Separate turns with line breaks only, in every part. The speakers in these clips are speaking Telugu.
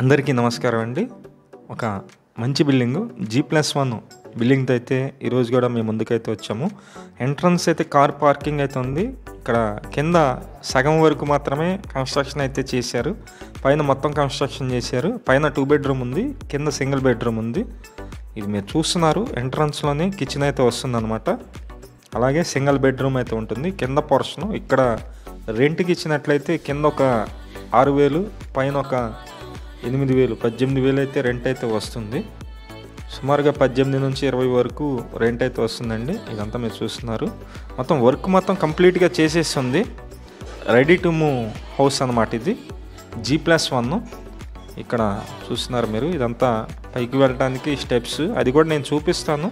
అందరికీ నమస్కారం అండి. ఒక మంచి బిల్డింగు G+1 బిల్డింగ్తో అయితే ఈరోజు కూడా మేము ముందుకైతే వచ్చాము. ఎంట్రన్స్ అయితే కార్ పార్కింగ్ అయితే ఉంది. ఇక్కడ కింద సగం వరకు మాత్రమే కన్స్ట్రక్షన్ అయితే చేశారు. పైన మొత్తం కన్స్ట్రక్షన్ చేశారు. పైన 2 బెడ్రూమ్ ఉంది, కింద సింగిల్ బెడ్రూమ్ ఉంది. ఇది మీరు చూస్తున్నారు. ఎంట్రన్స్లోనే కిచెన్ అయితే వస్తుంది అనమాట. అలాగే సింగిల్ బెడ్రూమ్ అయితే ఉంటుంది. కింద పోర్షను ఇక్కడ రెంట్కి ఇచ్చినట్లయితే కింద ఒక 6,000, పైన ఒక 8,000, 18,000 అయితే రెంట్ అయితే వస్తుంది. సుమారుగా 18 నుంచి 20 వరకు రెంట్ అయితే వస్తుందండి. ఇదంతా మీరు చూస్తున్నారు. మొత్తం వర్క్ మొత్తం కంప్లీట్గా చేసేస్తుంది. రెడీ టు మూవ్ హౌస్ అనమాట. ఇది G+1. ఇక్కడ చూస్తున్నారు మీరు. ఇదంతా పైకి వెళ్ళడానికి స్టెప్స్, అది కూడా నేను చూపిస్తాను.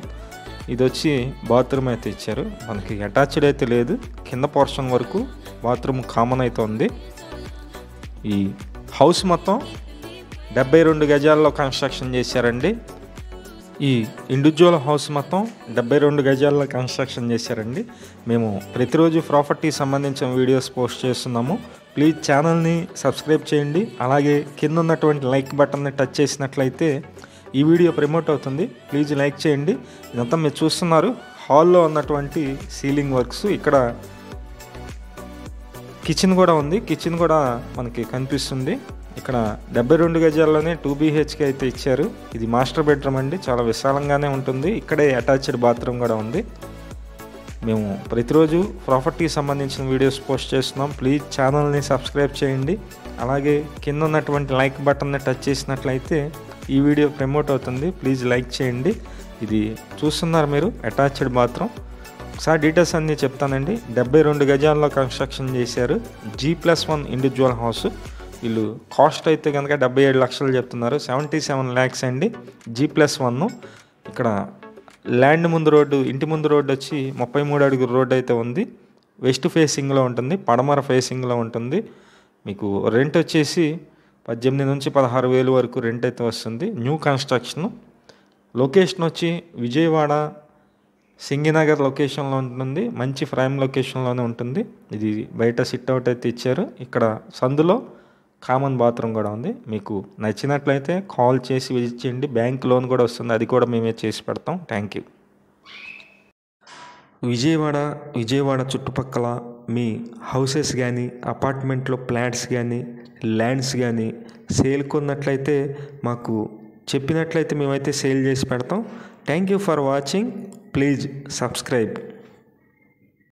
ఇది వచ్చి బాత్రూమ్ అయితే ఇచ్చారు. మనకి అటాచ్డ్ అయితే లేదు. కింద పోర్షన్ వరకు బాత్రూమ్ కామన్ అయితే ఉంది. ఈ హౌస్ మొత్తం 72 గజాల్లో కన్స్ట్రక్షన్ చేశారండి. ఈ ఇండివిజువల్ హౌస్ మొత్తం 72 గజాల్లో కన్స్ట్రక్షన్ చేశారండి. మేము ప్రతిరోజు ప్రాపర్టీకి సంబంధించిన వీడియోస్ పోస్ట్ చేస్తున్నాము. ప్లీజ్ ఛానల్ని సబ్స్క్రైబ్ చేయండి. అలాగే కింద ఉన్నటువంటి లైక్ బటన్ని టచ్ చేసినట్లయితే ఈ వీడియో ప్రమోట్ అవుతుంది. ప్లీజ్ లైక్ చేయండి. ఇదంతా మీరు చూస్తున్నారు. హాల్లో ఉన్నటువంటి సీలింగ్ వర్క్స్. ఇక్కడ కిచెన్ కూడా ఉంది. కిచెన్ కూడా మనకి కనిపిస్తుంది. ఇక్కడ 72 గజాల్లోనే 2 BHK అయితే ఇచ్చారు. ఇది మాస్టర్ బెడ్రూమ్ అండి. చాలా విశాలంగానే ఉంటుంది. ఇక్కడే అటాచ్డ్ బాత్రూమ్ కూడా ఉంది. మేము ప్రతిరోజు ప్రాపర్టీకి సంబంధించిన వీడియోస్ పోస్ట్ చేస్తున్నాం. ప్లీజ్ ఛానల్ని సబ్స్క్రైబ్ చేయండి. అలాగే కింద ఉన్నటువంటి లైక్ బటన్ని టచ్ చేసినట్లయితే ఈ వీడియో ప్రమోట్ అవుతుంది. ప్లీజ్ లైక్ చేయండి. ఇది చూస్తున్నారు మీరు, అటాచ్డ్ బాత్రూమ్. ఒకసారి డీటెయిల్స్ అన్నీ చెప్తానండి. 72 గజాల్లో కన్స్ట్రక్షన్ చేశారు. G+1 individual house. వీళ్ళు కాస్ట్ అయితే కనుక 77 లక్షలు చెప్తున్నారు. 77 lakhs అండి. G+1. ఇక్కడ ల్యాండ్ ముందు రోడ్డు, ఇంటి ముందు రోడ్డు వచ్చి 33 అడుగుల రోడ్డు అయితే ఉంది. వెస్ట్ ఫేసింగ్లో ఉంటుంది, పడమర ఫేసింగ్లో ఉంటుంది. మీకు రెంట్ వచ్చేసి 18 నుంచి 16,000 వరకు రెంట్ అయితే వస్తుంది. New construction. లొకేషన్ వచ్చి విజయవాడ సింగినగర్ లొకేషన్లో ఉంటుంది. మంచి ప్రైమ్ లొకేషన్లోనే ఉంటుంది. ఇది బయట సిట్ అవుట్ అయితే ఇచ్చారు. ఇక్కడ సందులో కామన్ బాత్రూమ్ కూడా ఉంది. మీకు నచ్చినట్లయితే కాల్ చేసి విజిట్ చేయండి. బ్యాంక్ లోన్ కూడా వస్తుంది, అది కూడా మేమే చేసి పెడతాం. Thank you. విజయవాడ చుట్టుపక్కల మీ హౌసెస్ కానీ, అపార్ట్మెంట్లో ఫ్లాట్స్ కానీ, ల్యాండ్స్ కానీ సేల్ కొన్నట్లయితే మాకు చెప్పినట్లయితే మేమైతే సేల్ చేసి పెడతాం. Thank you for watching. Please subscribe.